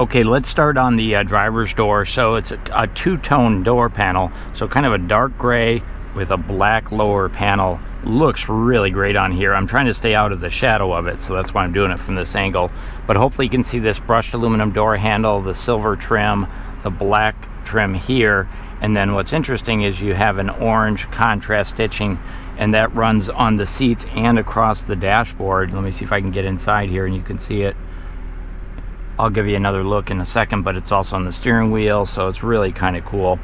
Okay, let's start on the driver's door. So it's a two-tone door panel, so kind of a dark gray with a black lower panel. Looks really great on here. I'm trying to stay out of the shadow of it, so that's why I'm doing it from this angle. But hopefully you can see this brushed aluminum door handle, the silver trim, the black trim here, and then what's interesting is you have an orange contrast stitching, and that runs on the seats and across the dashboard. Let me see if I can get inside here and you can see it. I'll give you another look in a second, but it's also on the steering wheel, so it's really kind of cool.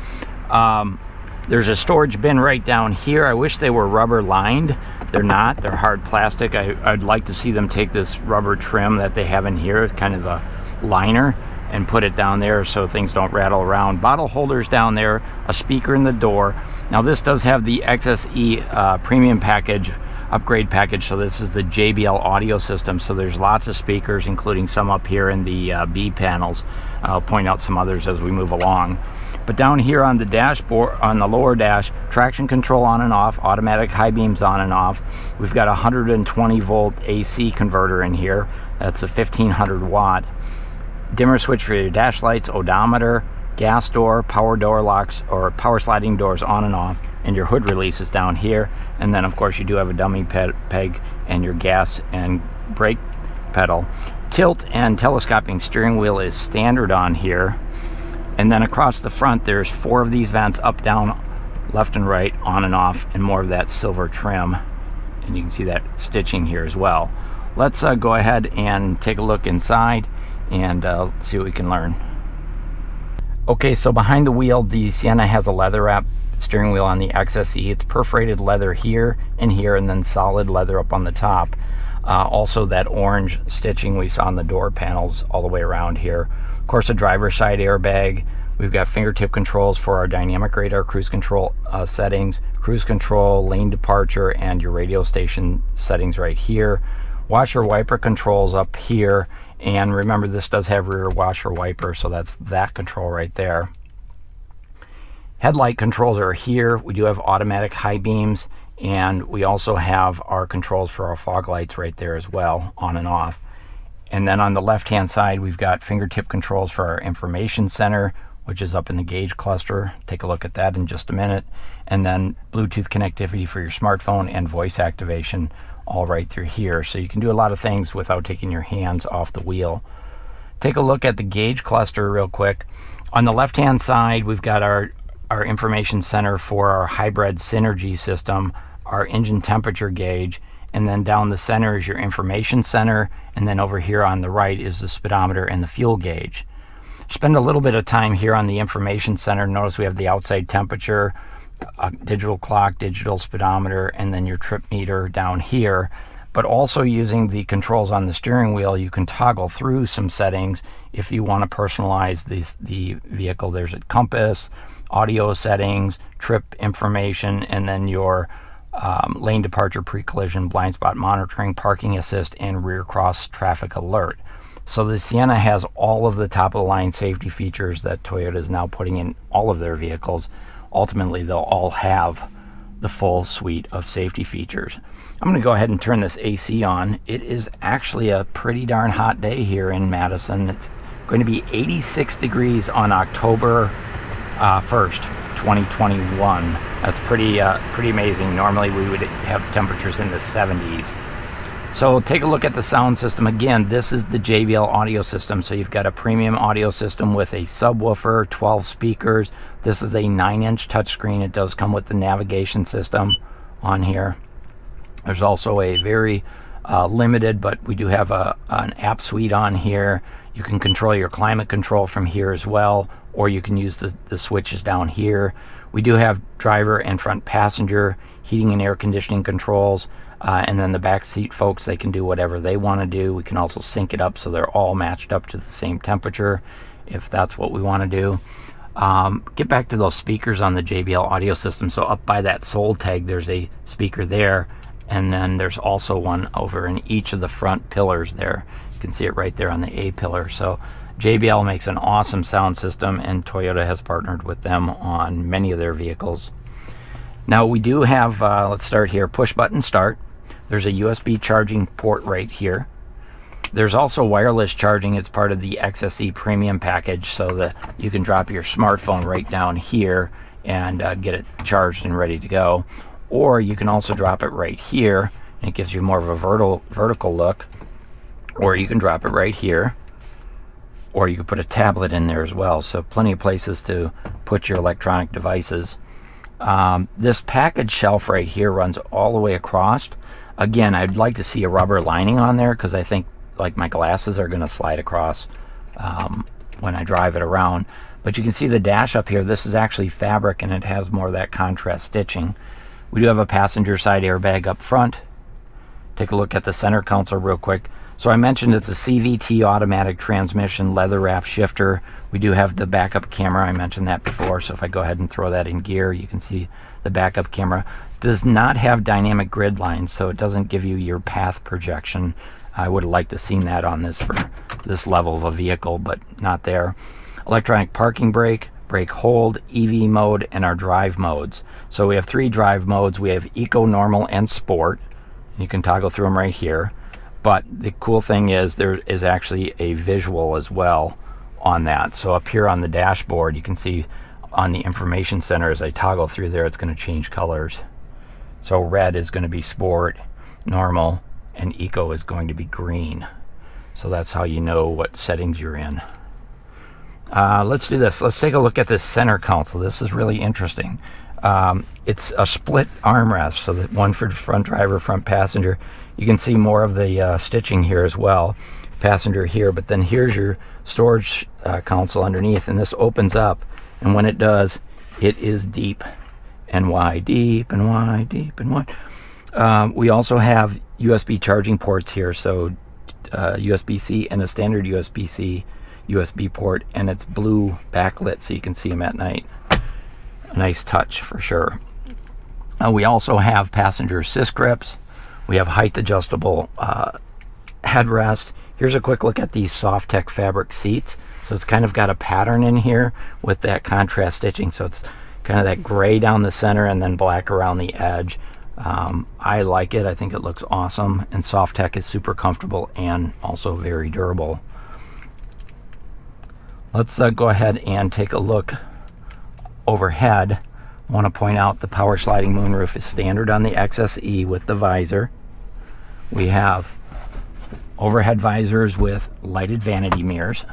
There's a storage bin right down here. I wish they were rubber lined. They're not. They're hard plastic. I'd like to see them take this rubber trim that they have in here, kind of a liner, and put it down there so things don't rattle around. Bottle holders down there, a speaker in the door. Now this does have the XSE premium package, upgrade package, so this is the Jbl Audio System, so there's lots of speakers, including some up here in the B panels. I'll point out some others as we move along. But down here on the dashboard, on the lower dash, traction control on and off, automatic high beams on and off. We've got a 120 volt AC converter in here. That's a 1500 watt. Dimmer switch for your dash lights, odometer, gas door, power door locks, or power sliding doors on and off, and your hood release is down here. And then of course you do have a dummy peg and your gas and brake pedal. Tilt and telescoping steering wheel is standard on here. And then across the front there's 4 of these vents, up, down, left and right, on and off, and more of that silver trim. And you can see that stitching here as well. Let's go ahead and take a look inside and see what we can learn. Okay, so behind the wheel, the Sienna has a leather wrap steering wheel on the XSE. It's perforated leather here and here, and then solid leather up on the top. Also that orange stitching we saw on the door panels all the way around here. Of course, a driver's side airbag. We've got fingertip controls for our dynamic radar cruise control settings, cruise control, lane departure, and your radio station settings right here. Washer wiper controls up here. And remember, this does have rear washer wiper, so that's that control right there. Headlight controls are here. We do have automatic high beams, and we also have our controls for our fog lights right there as well, on and off. And then on the left hand side, we've got fingertip controls for our information center, which is up in the gauge cluster. Take a look at that in just a minute. And then Bluetooth connectivity for your smartphone and voice activation, all right through here. So you can do a lot of things without taking your hands off the wheel. Take a look at the gauge cluster real quick. On the left hand side, we've got our information center for our hybrid synergy system, our engine temperature gauge, and then down the center is your information center, and then over here on the right is the speedometer and the fuel gauge. Spend a little bit of time here on the information center. Notice we have the outside temperature, a digital clock, digital speedometer, and then your trip meter down here. But also using the controls on the steering wheel, you can toggle through some settings if you want to personalize the vehicle. There's a compass, audio settings, trip information, and then your lane departure, pre-collision, blind spot monitoring, parking assist, and rear cross traffic alert. So the Sienna has all of the top of the line safety features that Toyota is now putting in all of their vehicles. Ultimately, they'll all have the full suite of safety features. I'm going to go ahead and turn this AC on. It is actually a pretty darn hot day here in Madison. It's going to be 86 degrees on October 1st, 2021. That's pretty amazing. Normally we would have temperatures in the 70s. So take a look at the sound system. Again, this is the Jbl Audio System. So you've got a premium audio system with a subwoofer, 12 speakers. This is a 9-inch touchscreen. It does come with the navigation system on here. There's also a very limited, but we do have an app suite on here. You can control your climate control from here as well, or you can use the switches down here. We do have driver and front passenger heating and air conditioning controls. And then the back seat folks, they can do whatever they want to do. We can also sync it up so they're all matched up to the same temperature if that's what we want to do. Get back to those speakers on the Jbl Audio System. So up by that soul tag, there's a speaker there, and then there's also one over in each of the front pillars there. You can see it right there on the A pillar. So Jbl makes an awesome sound system, and Toyota has partnered with them on many of their vehicles. Now we do have, let's start here, push button start. There's a USB charging port right here. There's also wireless charging. It's part of the XSE premium package, so that you can drop your smartphone right down here and get it charged and ready to go. Or you can also drop it right here, and it gives you more of a vertical look. Or you can drop it right here, or you can put a tablet in there as well. So plenty of places to put your electronic devices. This package shelf right here runs all the way across. Again, I'd like to see a rubber lining on there, because I think like my glasses are going to slide across when I drive it around. But you can see the dash up here. This is actually fabric, and it has more of that contrast stitching. We do have a passenger side airbag up front. Take a look at the center console real quick. So I mentioned it's a CVT automatic transmission leather wrap shifter. We do have the backup camera. I mentioned that before. So if I go ahead and throw that in gear, you can see the backup camera. Does not have dynamic grid lines, so it doesn't give you your path projection. I would have liked to have seen that on this for this level of a vehicle, but not there. Electronic parking brake, brake hold, EV mode, and our drive modes. So we have 3 drive modes. We have Eco, Normal, and Sport. You can toggle through them right here. But the cool thing is there is actually a visual as well on that. So up here on the dashboard, you can see on the information center, as I toggle through there, it's going to change colors. So red is going to be Sport, Normal, and Eco is going to be green. So that's how you know what settings you're in. Let's do this. Let's take a look at this center console. This is really interesting. It's a split armrest, so that one for front driver, front passenger. You can see more of the stitching here as well. Passenger here, but then here's your storage console underneath, and this opens up, and when it does, it is deep and wide, deep and wide, deep and wide. We also have USB charging ports here, so USB-C and a standard USB-C USB port, and it's blue backlit so you can see them at night. A nice touch for sure. We also have passenger assist grips. We have height adjustable headrest. Here's a quick look at these SofTex fabric seats. So it's kind of got a pattern in here with that contrast stitching. So it's kind of that gray down the center and then black around the edge. I like it. I think it looks awesome. And SofTex is super comfortable and also very durable. Let's go ahead and take a look overhead. I want to point out the power sliding moonroof is standard on the XSE with the visor. We have overhead visors with lighted vanity mirrors.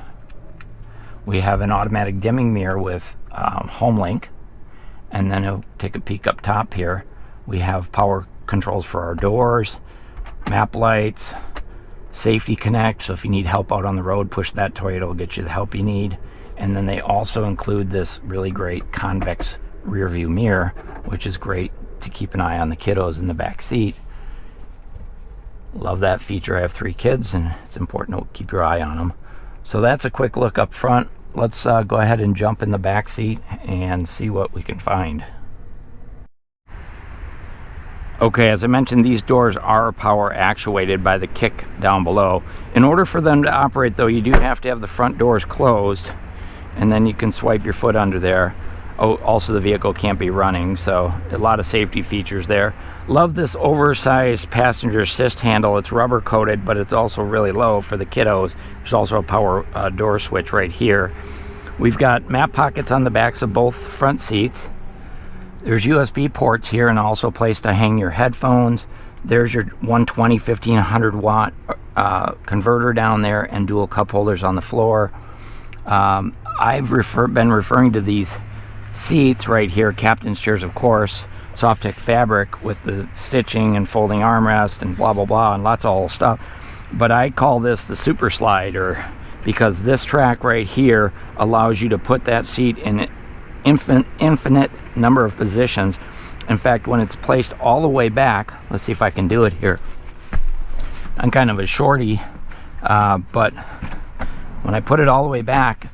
We have an automatic dimming mirror with home link. And then I'll take a peek up top here. We have power controls for our doors, map lights, safety connect, so if you need help out on the road, push that toy, it'll get you the help you need. And then they also include this really great convex rear view mirror, which is great to keep an eye on the kiddos in the back seat. Love that feature. I have 3 kids, and it's important to keep your eye on them. So that's a quick look up front. Let's go ahead and jump in the back seat and see what we can find. Okay, as I mentioned, these doors are power actuated by the kick down below. In order for them to operate, though, you do have to have the front doors closed, and then you can swipe your foot under there. Oh, also the vehicle can't be running, so a lot of safety features there. Love this oversized passenger assist handle. It's rubber coated, but it's also really low for the kiddos. There's also a power door switch right here. We've got map pockets on the backs of both front seats. There's USB ports here, and also a place to hang your headphones. There's your 120 1500 watt converter down there, and dual cup holders on the floor. I've been referring to these seats right here, captain's chairs, of course, SofTex fabric with the stitching and folding armrest and blah blah blah and lots of old stuff. But I call this the super slider because this track right here allows you to put that seat in infinite number of positions. In fact, when it's placed all the way back, let's see if I can do it here. I'm kind of a shorty, but when I put it all the way back,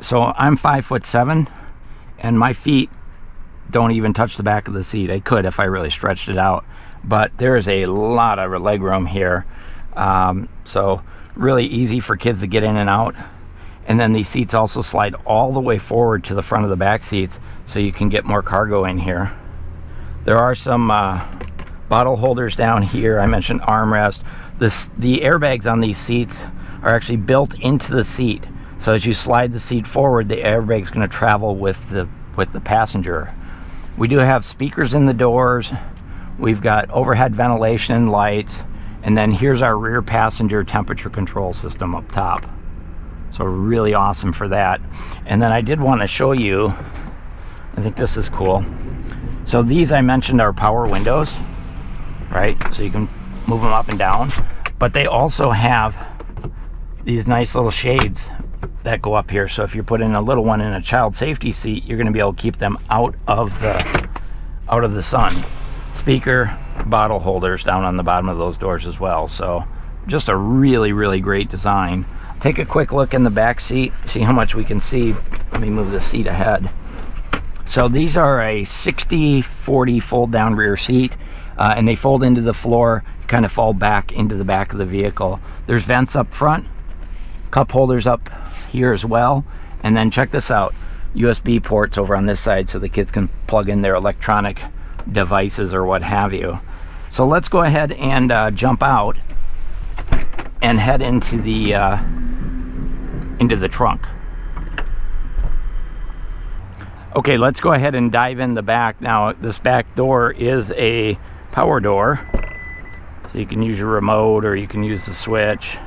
so I'm 5'7", and my feet don't even touch the back of the seat. I could if I really stretched it out, but there is a lot of leg room here. So really easy for kids to get in and out. And then these seats also slide all the way forward to the front of the back seats, so you can get more cargo in here. There are some bottle holders down here. I mentioned armrest. The airbags on these seats are actually built into the seat. So as you slide the seat forward, the airbag's going to travel with the passenger. We do have speakers in the doors. We've got overhead ventilation and lights. And then here's our rear passenger temperature control system up top. So really awesome for that. And then I did want to show you, I think this is cool. So these I mentioned are power windows, right? So you can move them up and down. But they also have these nice little shades that go up here. So if you're putting a little one in a child safety seat, you're going to be able to keep them out of the sun. Speaker bottle holders down on the bottom of those doors as well. So just a really, really great design. Take a quick look in the back seat, see how much we can see. Let me move the seat ahead. So these are a 60/40 fold down rear seat, and they fold into the floor, kind of fall back into the back of the vehicle. There's vents up front, cup holders up here as well, and then check this out, USB ports over on this side so the kids can plug in their electronic devices or what have you. So let's go ahead and jump out and head into the trunk. Okay, let's go ahead and dive in the back. Now this back door is a power door, so you can use your remote or you can use the switch.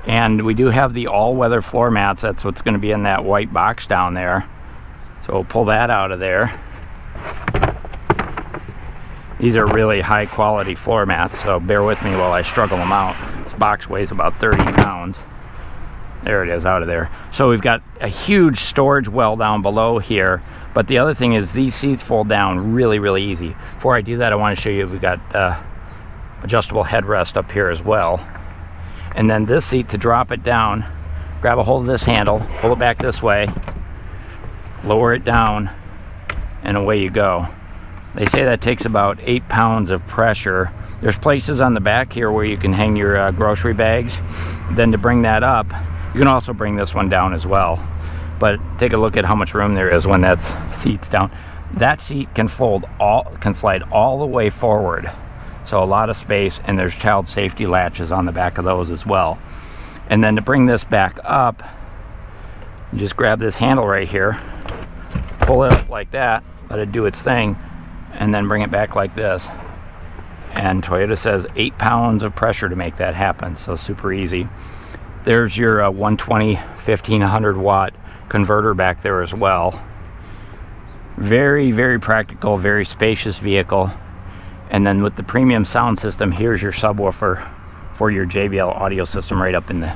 And we do have the all-weather floor mats. That's what's going to be in that white box down there. So we'll pull that out of there. These are really high quality floor mats, so bear with me while I struggle them out. This box weighs about 30 pounds. There it is, out of there. So we've got a huge storage well down below here, but the other thing is these seats fold down really, really easy. Before I do that, I want to show you we've got adjustable headrest up here as well. And then this seat, to drop it down, grab a hold of this handle, pull it back this way, lower it down, and away you go. They say that takes about 8 pounds of pressure. There's places on the back here where you can hang your grocery bags. Then to bring that up, you can also bring this one down as well. But take a look at how much room there is when that seat's down. That seat can slide all the way forward. So a lot of space, and there's child safety latches on the back of those as well. And then to bring this back up, you just grab this handle right here, pull it up like that, let it do its thing, and then bring it back like this. And Toyota says 8 pounds of pressure to make that happen, so super easy. There's your 120 1500 watt converter back there as well. Very, very practical, very spacious vehicle. And then with the premium sound system, here's your subwoofer for your Jbl Audio System right up in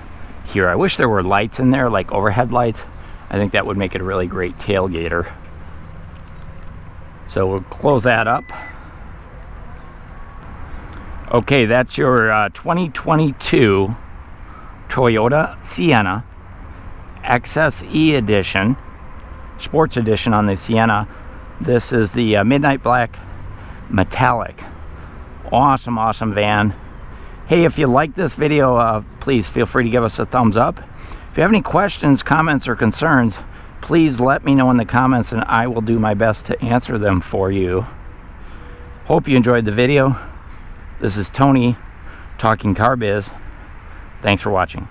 here. I wish there were lights in there, like overhead lights. I think that would make it a really great tailgater. So we'll close that up. Okay, that's your 2022 Toyota Sienna XSE edition, sports edition on the Sienna. This is the midnight black metallic. Awesome van. Hey, if you like this video, please feel free to give us a thumbs up. If you have any questions, comments, or concerns, please let me know in the comments and I will do my best to answer them for you. Hope you enjoyed the video. This is Tony talking car biz. Thanks for watching.